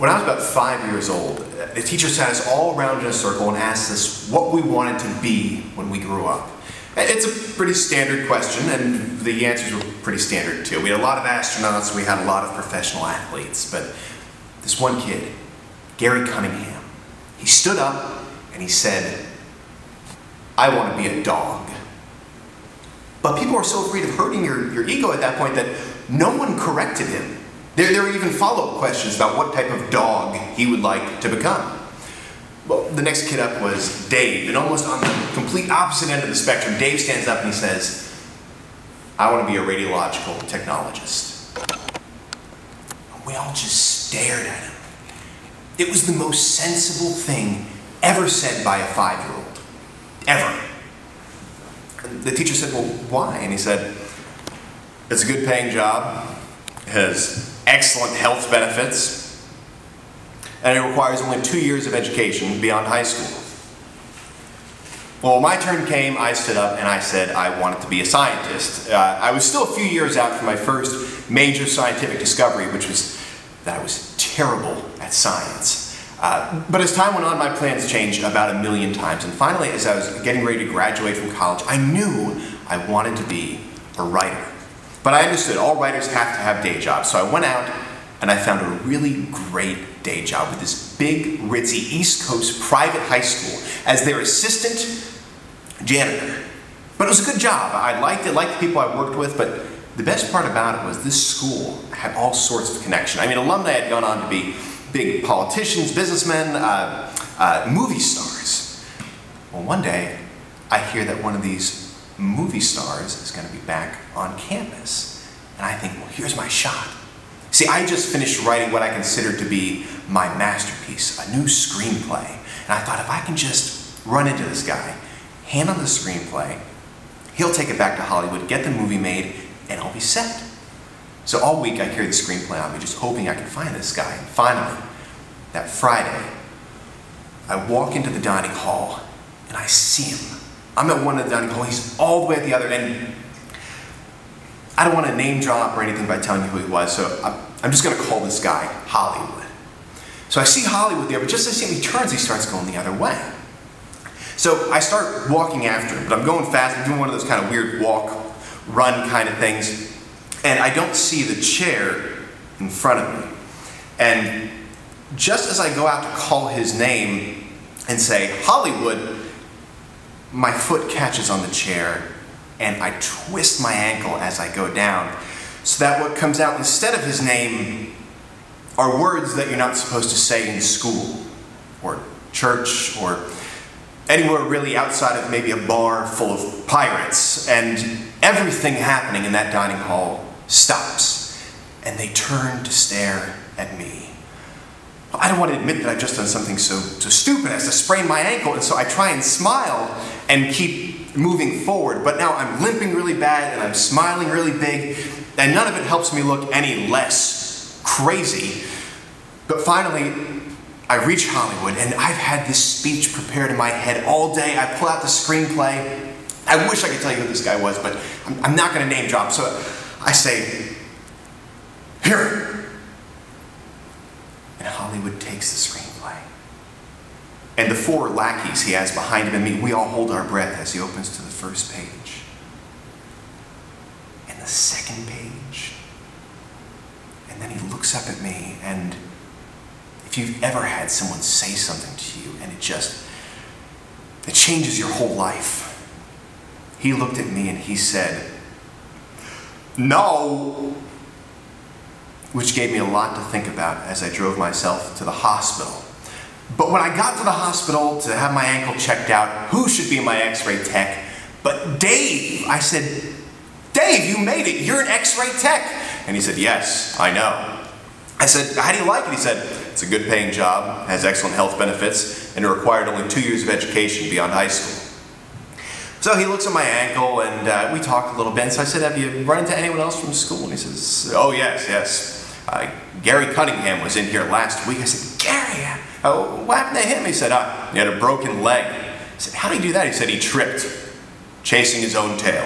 When I was about 5 years old, the teacher sat us all around in a circle and asked us what we wanted to be when we grew up. It's a pretty standard question, and the answers were pretty standard too. We had a lot of astronauts, we had a lot of professional athletes, but this one kid, Gary Cunningham, he stood up and he said, "I want to be a dog." But people were so afraid of hurting your ego at that point that no one corrected him. There were even follow-up questions about what type of dog he would like to become. Well, the next kid up was Dave, and almost on the complete opposite end of the spectrum, Dave stands up and he says, "I want to be a radiological technologist." We all just stared at him. It was the most sensible thing ever said by a 5-year-old. Ever. The teacher said, "Well, why?" And he said, "It's a good paying job, it has excellent health benefits, and it requires only 2 years of education beyond high school." Well, when my turn came, I stood up and I said I wanted to be a scientist. I was still a few years out from my first major scientific discovery, which was that I was terrible at science. But as time went on, my plans changed about 1,000,000 times, and finally, as I was getting ready to graduate from college, I knew I wanted to be a writer. But I understood all writers have to have day jobs, so I went out and I found a really great day job with this big, ritzy East Coast private high school as their assistant janitor. But it was a good job. I liked it, liked the people I worked with, but the best part about it was this school had all sorts of connection. I mean, alumni had gone on to be big politicians, businessmen, movie stars. Well, one day, I hear that one of these movie stars is going to be back on campus. And I think, well, here's my shot. See, I just finished writing what I considered to be my masterpiece, a new screenplay. And I thought, if I can just run into this guy, hand him the screenplay, he'll take it back to Hollywood, get the movie made, and I'll be set. So all week I carried the screenplay on me, just hoping I could find this guy. And finally, that Friday, I walk into the dining hall and I see him. I'm at one of the dining hall, he's all the way at the other end. I don't want to name drop or anything by telling you who he was, so I'm just going to call this guy Hollywood. So I see Hollywood there, but just as I see him, he turns, he starts going the other way. So I start walking after him, but I'm going fast, I'm doing one of those kind of weird walk, run kind of things, and I don't see the chair in front of me. And just as I go out to call his name and say, "Hollywood," my foot catches on the chair and I twist my ankle as I go down, so that what comes out instead of his name are words that you're not supposed to say in school or church or anywhere really outside of maybe a bar full of pirates. And everything happening in that dining hall stops and they turn to stare at me. I don't want to admit that I've just done something so stupid as to sprain my ankle, and so I try and smile and keep moving forward, but now I'm limping really bad and I'm smiling really big, and none of it helps me look any less crazy. But finally, I reach Hollywood, and I've had this speech prepared in my head all day. I pull out the screenplay. I wish I could tell you who this guy was, but I'm not going to name drop, so I say, "Here." And Hollywood takes the screenplay. And the 4 lackeys he has behind him and me, we all hold our breath as he opens to the first page. And the second page. And then he looks up at me, and if you've ever had someone say something to you and it changes your whole life. He looked at me and he said, "No," which gave me a lot to think about as I drove myself to the hospital. But when I got to the hospital to have my ankle checked out, who should be my x-ray tech but Dave? I said, "Dave, you made it, you're an x-ray tech." And he said, "Yes, I know." I said, "How do you like it?" He said, "It's a good paying job, has excellent health benefits, and it required only 2 years of education beyond high school." So he looks at my ankle and we talk a little bit. And so I said, "Have you run into anyone else from school?" And he says, "Oh yes. Gary Cunningham was in here last week." I said, "Gary? What happened to him?" He said, "He had a broken leg." I said, "How did he do that?" He said, "He tripped, chasing his own tail."